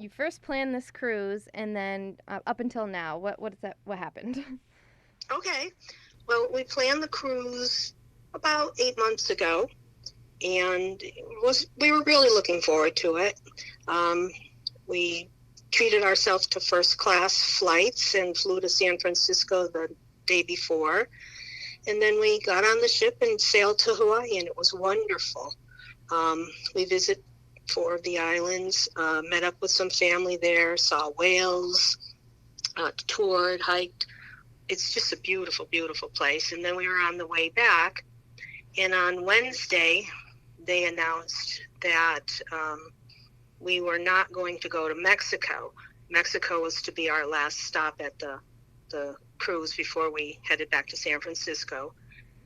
you first planned this cruise, and then up until now, what is that? What happened? Okay. Well, we planned the cruise about 8 months ago, and we were really looking forward to it. Um, we treated ourselves to first class flights and flew to San Francisco the day before. And then we got on the ship and sailed to Hawaii, and it was wonderful. We visited four of the islands, met up with some family there, saw whales, toured, hiked. It's just a beautiful, beautiful place. And then we were on the way back, and on Wednesday, they announced that we were not going to go to Mexico. Mexico was to be our last stop at the cruise before we headed back to San Francisco.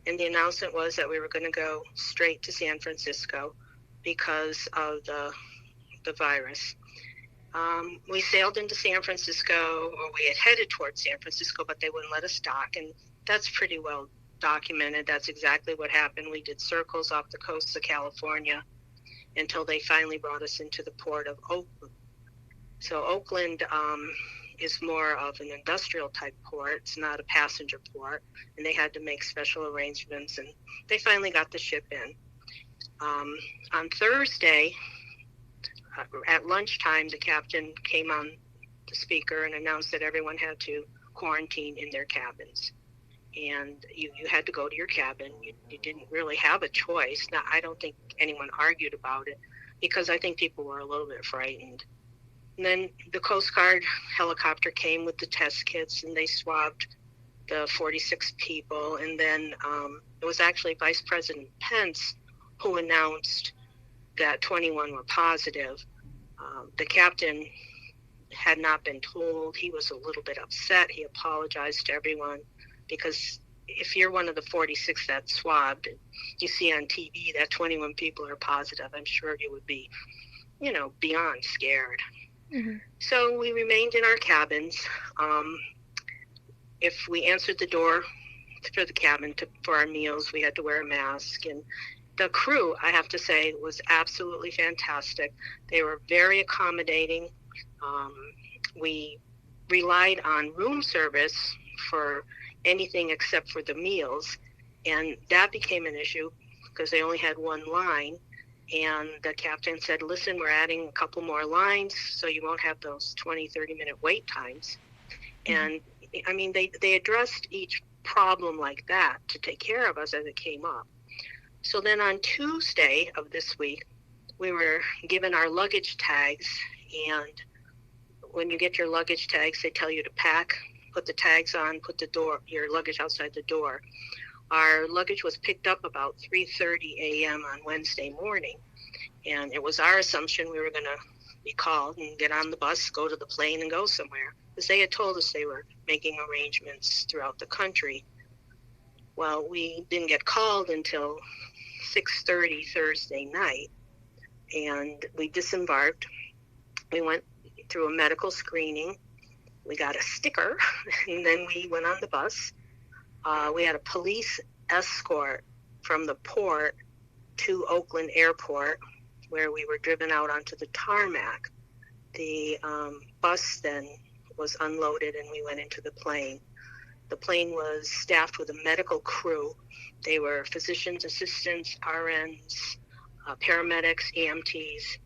And the announcement was that we were going to go straight to San Francisco because of the virus. We sailed into San Francisco, or we had headed towards San Francisco, but they wouldn't let us dock. And that's pretty well documented. That's exactly what happened. We did circles off the coast of California until they finally brought us into the port of Oakland. So Oakland is more of an industrial type port. It's not a passenger port, and they had to make special arrangements, and they finally got the ship in. On Thursday, at lunchtime, the captain came on the speaker and announced that everyone had to quarantine in their cabins. And you had to go to your cabin. You didn't really have a choice. Now, I don't think anyone argued about it because I think people were a little bit frightened. And then the Coast Guard helicopter came with the test kits, and they swabbed the 46 people. And then it was actually Vice President Pence who announced that 21 were positive. The captain had not been told. He was a little bit upset. He apologized to everyone because if you're one of the 46 that swabbed, you see on TV that 21 people are positive, I'm sure you would be, beyond scared. Mm-hmm. So we remained in our cabins. If we answered the door for the cabin for our meals, we had to wear a mask. And the crew, I have to say, was absolutely fantastic. They were very accommodating. We relied on room service for anything except for the meals, and that became an issue because they only had one line. And the captain said, listen, we're adding a couple more lines so you won't have those 20-30 minute wait times. And I mean, they addressed each problem like that to take care of us as it came up. So then on Tuesday of this week, we were given our luggage tags, and when you get your luggage tags, they tell you to pack, put the tags on, put your luggage outside the door. Our luggage was picked up about 3:30 a.m. on Wednesday morning, and it was our assumption we were going to be called and get on the bus, go to the plane, and go somewhere, because they had told us they were making arrangements throughout the country. Well, we didn't get called until 6:30 Thursday night, and we disembarked. We went through a medical screening. We got a sticker, and then we went on the bus. We had a police escort from the port to Oakland Airport, where we were driven out onto the tarmac. The bus then was unloaded, and we went into the plane. The plane was staffed with a medical crew. They were physicians, assistants, RNs, paramedics, EMTs.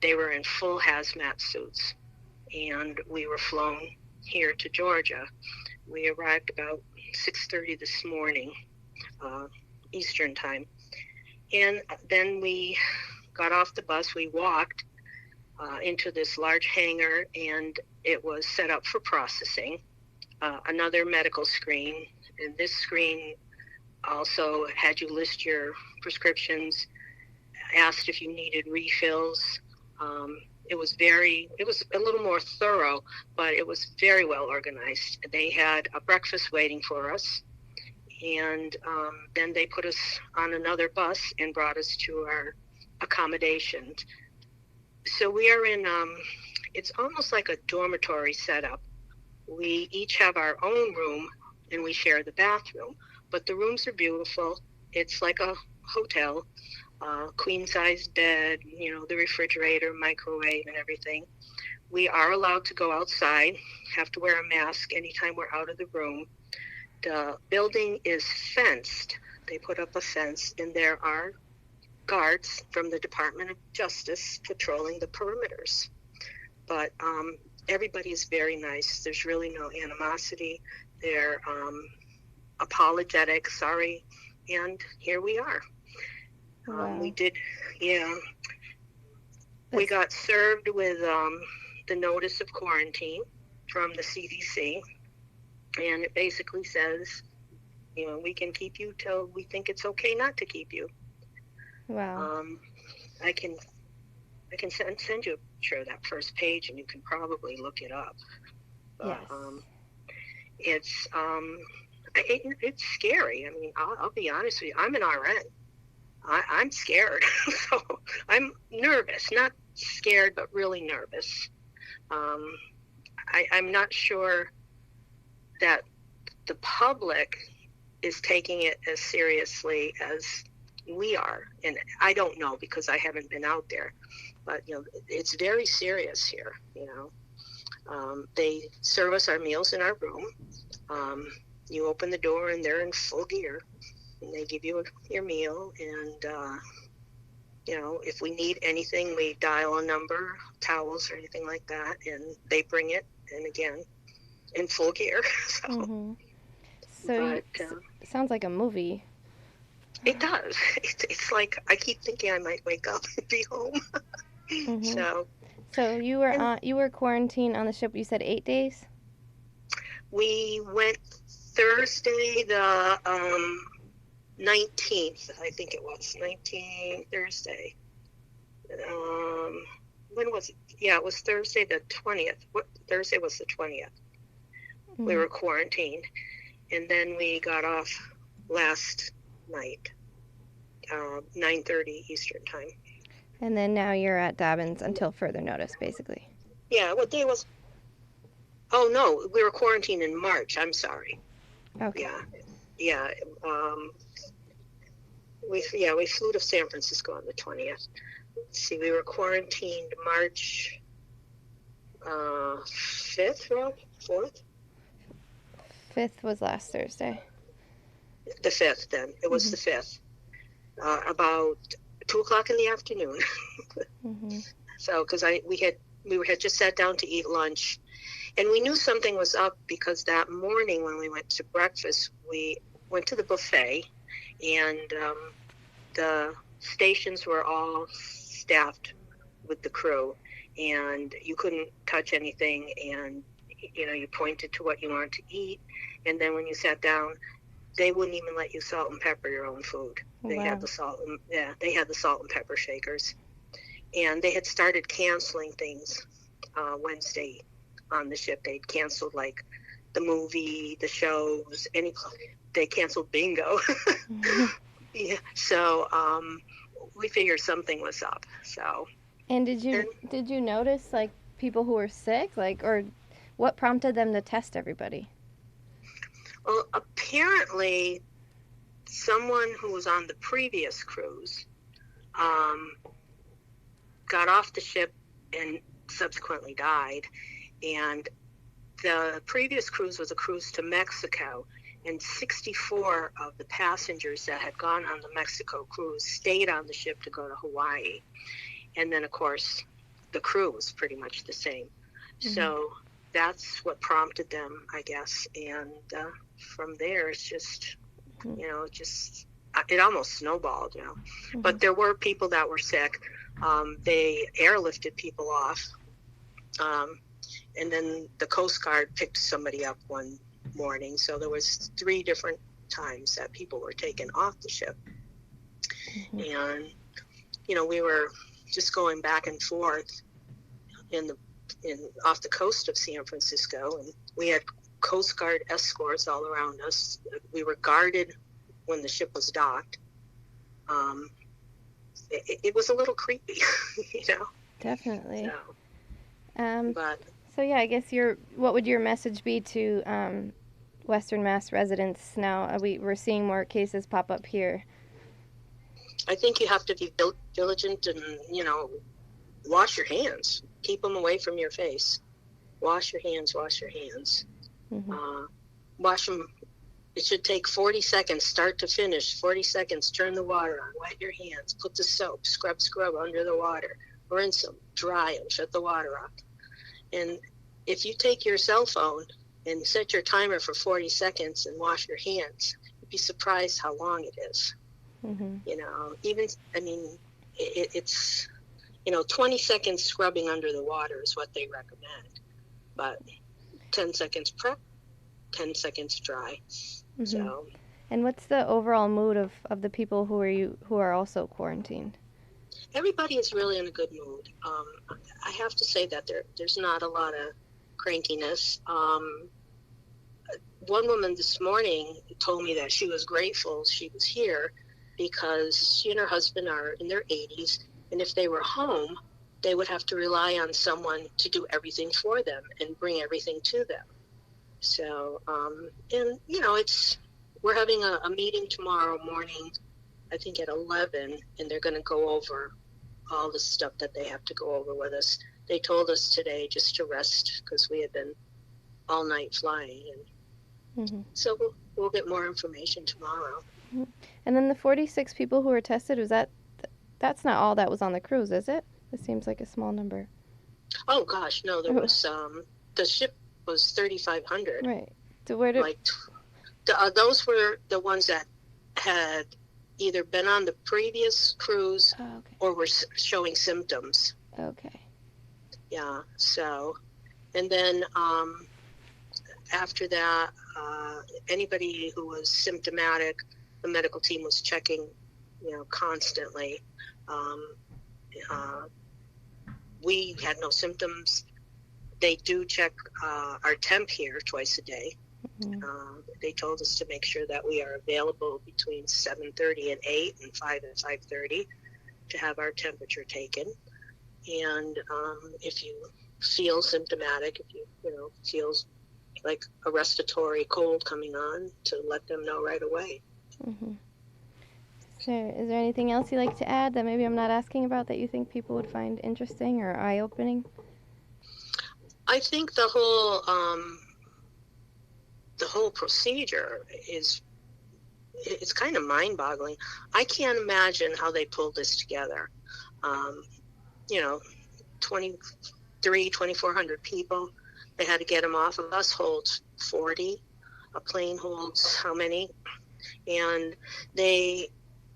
They were in full hazmat suits, and we were flown here to Georgia. We arrived about 6:30 this morning, Eastern time. And then we got off the bus. We walked into this large hangar, and it was set up for processing. Another medical screen, and this screen also had you list your prescriptions, asked if you needed refills. It was a little more thorough, but it was very well organized. They had a breakfast waiting for us, and then they put us on another bus and brought us to our accommodations. So we are in, it's almost like a dormitory setup. We each have our own room, and we share the bathroom, but the rooms are beautiful. It's like a hotel. Queen size bed, the refrigerator, microwave, and everything. We are allowed to go outside, have to wear a mask anytime we're out of the room. The building is fenced. They put up a fence, and there are guards from the Department of Justice patrolling the perimeters. But everybody is very nice. There's really no animosity. They're apologetic, sorry, and here we are. Wow. We did, yeah. We got served with the notice of quarantine from the CDC, and it basically says, we can keep you till we think it's okay not to keep you. Wow. I can send you a picture of that first page, and you can probably look it up. But Yes. it's scary. I mean, I'll be honest with you. I'm an RN. I'm scared. So I'm nervous, not scared, but really nervous. I'm not sure that the public is taking it as seriously as we are. And I don't know because I haven't been out there. But, it's very serious here, They serve us our meals in our room. You open the door and they're in full gear. And they give you your meal, and if we need anything, we dial a number, towels or anything like that, and they bring it, and again, in full gear. So, So sounds like a movie. it does. It's like I keep thinking I might wake up and be home. So you were quarantined on the ship. You said 8 days. We went Thursday the 19th, I think it was Thursday. When was it? Yeah, it was Thursday the 20th. Thursday was the 20th. We were quarantined, and then we got off last night, 9:30 Eastern time. And then now you're at Dobbins until further notice, basically. Yeah, what day was? Oh no, we were quarantined in March. I'm sorry. Okay. Yeah. We flew to San Francisco on the 20th. Let's see, we were quarantined March 5th, Rob? 4th? 5th was last Thursday. The 5th, then. It was the 5th. About 2 o'clock in the afternoon. So, because we had just sat down to eat lunch, and we knew something was up because that morning when we went to breakfast, we went to the buffet, and the stations were all staffed with the crew, and you couldn't touch anything, and you pointed to what you wanted to eat, and then when you sat down, they wouldn't even let you salt and pepper your own food. They had the salt and pepper shakers, and they had started canceling things Wednesday on the ship. They'd canceled like the movie, the shows, they canceled bingo. Yeah, so we figured something was up. So. And did you notice like people who were sick, or what prompted them to test everybody? Well, apparently, someone who was on the previous cruise got off the ship and subsequently died. And the previous cruise was a cruise to Mexico, and 64 of the passengers that had gone on the Mexico cruise stayed on the ship to go to Hawaii. And then, of course, the crew was pretty much the same. So that's what prompted them, I guess. And from there, it's just, it almost snowballed, But there were people that were sick. They airlifted people off. And then the Coast Guard picked somebody up one morning. So there was 3 different times that people were taken off the ship. And, we were just going back and forth off the coast of San Francisco, and we had Coast Guard escorts all around us. We were guarded when the ship was docked. It was a little creepy, Definitely. But so yeah, I guess what would your message be to Western Mass residents now? We're seeing more cases pop up here. I think you have to be diligent and wash your hands. Keep them away from your face. Wash your hands, wash your hands. Wash them. It should take 40 seconds, start to finish, 40 seconds, turn the water on, wet your hands, put the soap, scrub under the water, rinse them, dry them, shut the water off. And if you take your cell phone and set your timer for 40 seconds and wash your hands, you'd be surprised how long it is. It's 20 seconds scrubbing under the water is what they recommend, but 10 seconds prep, 10 seconds dry. So, and what's the overall mood of the people who are also quarantined? Everybody is really in a good mood. I have to say that there's not a lot of crankiness. One woman this morning told me that she was grateful she was here because she and her husband are in their 80s, and if they were home, they would have to rely on someone to do everything for them and bring everything to them. So, we're having a meeting tomorrow morning, I think at 11, and they're going to go over all the stuff that they have to go over with us. They told us today just to rest because we had been all night flying. And so we'll get more information tomorrow. And then the 46 people who were tested, that's not all that was on the cruise, is it? It seems like a small number. Oh, gosh, no, there was, the ship was 3,500. Right. So where did... those were the ones that had either been on the previous cruise or were showing symptoms. Okay. Yeah, so, and then after that, anybody who was symptomatic, the medical team was checking, constantly. We had no symptoms. They do check our temp here twice a day. They told us to make sure that we are available between 7:30 and 8 and 5 and 5:30 to have our temperature taken. And if you feel symptomatic, if you feel like a respiratory cold coming on, to let them know right away. So is there anything else you'd like to add that maybe I'm not asking about that you think people would find interesting or eye-opening? I think the whole procedure it's kind of mind-boggling. I can't imagine how they pulled this together. 2,400 people. They had to get them off. A bus holds 40. A plane holds how many? And they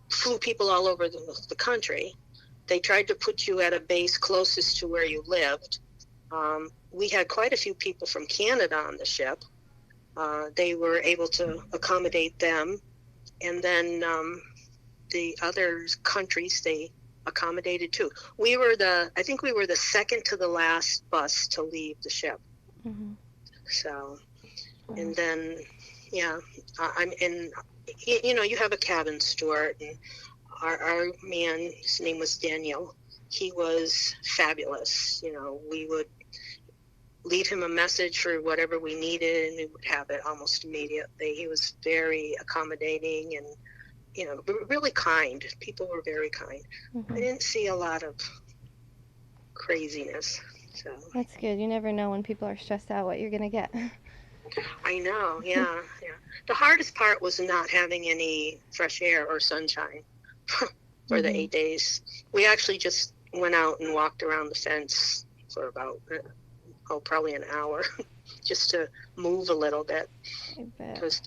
flew people all over the country. They tried to put you at a base closest to where you lived. We had quite a few people from Canada on the ship. They were able to accommodate them. And then the other countries, they accommodated too. I think we were the second to the last bus to leave the ship. So, and then, you have a cabin steward, and our man, his name was Daniel. He was fabulous. We would leave him a message for whatever we needed, and we would have it almost immediately. He was very accommodating and, really kind. People were very kind. I didn't see a lot of craziness. So that's good. You never know when people are stressed out what you're going to get. I know, yeah. The hardest part was not having any fresh air or sunshine for the 8 days. We actually just went out and walked around the fence for about probably an hour just to move a little bit, because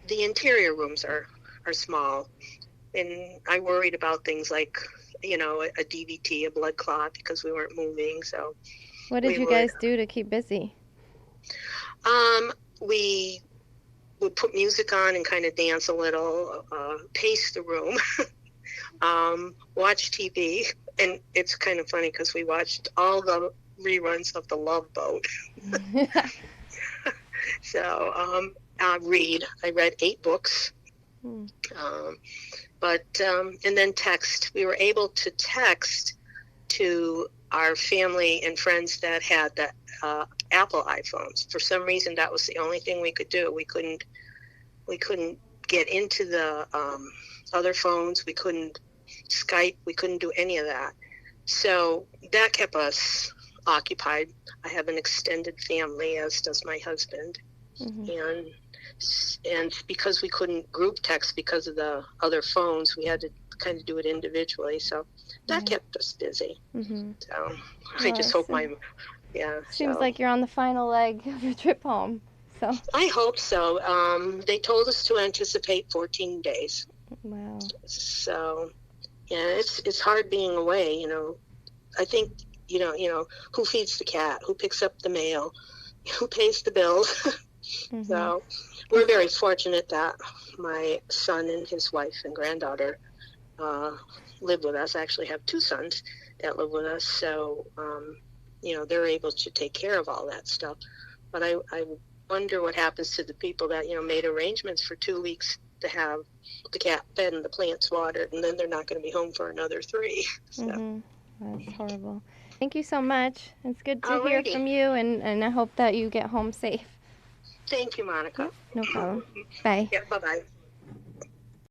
the interior rooms are small, and I worried about things like a DVT, a blood clot, because we weren't moving. So what did you guys do to keep busy? We would put music on and kind of dance a little, pace the room, watch TV, and it's kind of funny because we watched all the reruns of The Love Boat. So I read 8 books, and then text. We were able to text to our family and friends that had the Apple iPhones. For some reason, that was the only thing we could do. We couldn't get into the other phones. We couldn't Skype. We couldn't do any of that. So that kept us occupied. I have an extended family, as does my husband, and because we couldn't group text because of the other phones, we had to kind of do it individually. So that kept us busy. So I just hope Seems so like you're on the final leg of your trip home. So I hope so. They told us to anticipate 14 days. wow. So yeah, it's hard being away. I think who feeds the cat, who picks up the mail, who pays the bills. So we're very fortunate that my son and his wife and granddaughter live with us. I actually have two sons that live with us, so they're able to take care of all that stuff. But I wonder what happens to the people that made arrangements for 2 weeks to have the cat fed and the plants watered, and then they're not going to be home for another 3. So. That's horrible. Thank you so much. It's good to hear Alrighty. from you, and I hope that you get home safe. Thank you, Monica. No problem. Bye. Yeah, bye-bye.